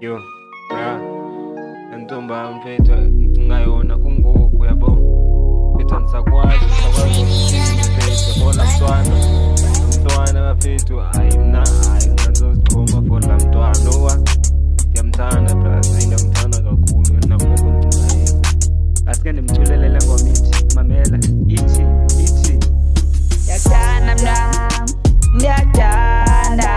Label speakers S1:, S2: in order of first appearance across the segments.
S1: Yo, bra, ntomba mfethu ngayona kungoku yabo. Mfethu nisakwazi mfethu bona mntwana bafethu hayi ngizozithoma for la mntwana owa. Ngiyamthanda bra, ngiyamthanda kakhulu nakubo naye. Asike ndimculelele ngoma ithi mamela ithi
S2: Yakuthanda mntwana, ndiyakuthanda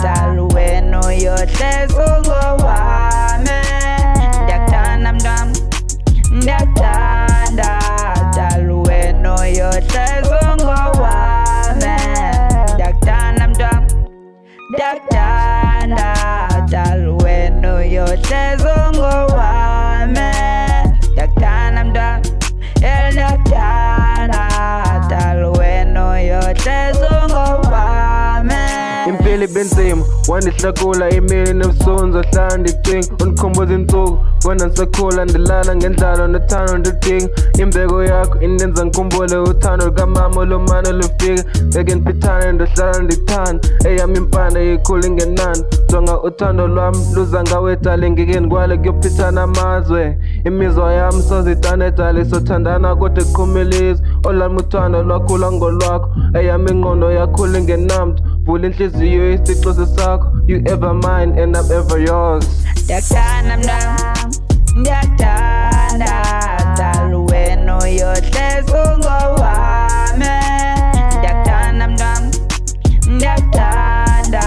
S2: Daluweno yohlezi ungowami. Ndiyakuthanda mntwana, ndiyakuthanda Daluweno yohlezi ungowami. Ndiyakuthanda mntwana, ndiyakuthanda Daluweno yohlezi ungowami. Ndiyakuthanda mntwana, ndiyakuthanda Daluweno yohlezi ungowami.
S1: impilo ibenzima wandihlakula imini nebusonzo hlala ndicinga undikhumbuza insuku kona ndisakhula ndilana ngendlalo nothando ndidinga imbeko yakho indenza ngikhumbule uthando lukamama olumane lufika beke ndiphithane ndohlala ndithanda eyami impande ikhula ingenani jonga uthando lwami luza ngawe dale ngike ndikwale kuyophithana amazwe imizwa yami sozidane dale sothandana kodwa kuqhumelizwe olwami uthando lwakhula ngolwakho eyami ingqondo yakhula ingenamntu vula inhliziyo isicose sakho you ever mine and I'm ever yours.
S2: Ndiyakuthanda mntwana, ndiyakuthanda Daluweno yohlezi ungowami. Ndiyakuthanda mntwana, ndiyakuthanda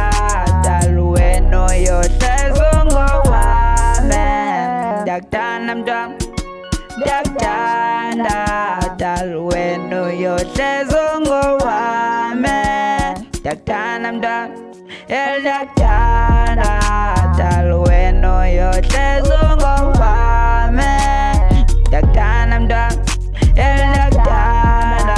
S2: Daluweno yohlezi ungowami. Ndiyakuthanda mntwana, ndiyakuthanda Daluweno yohlezi ungowami. Ndiyakuthanda mntwana, ndiyakuthanda Daluweno yohlezi ungowami. Ndiyakuthanda mntwana, ndiyakuthanda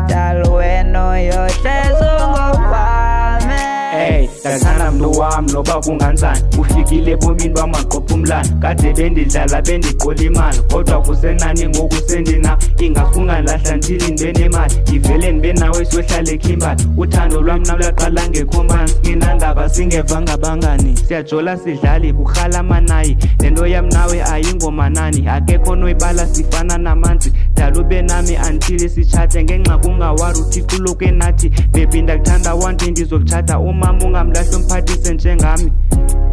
S2: Daluweno yohlezi ungowami.
S3: Hey, ndathanda mntu wami noba kunganjani ufikile ebomini bamaqopha umlando kade bendidlala bendiqola imali kodwa kusenani ngoku sendina ingasungalahla ndilinde nemali ndivele ndibe nawe siyohlala ekhimbali uthando lwam nam laqala ngekhombani nginandaba singevanga bangani siyajola sidlali kurhala manayi le nto yam nawe ayingomanani akekho noyibala sifana namanzi dala ube nami antile sitshate ngenxa kungawari uthixo uloku nathi bebi ndakuthanda wanti ndizokutshata umama ungamlahli umphathise njengami.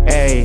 S3: Hey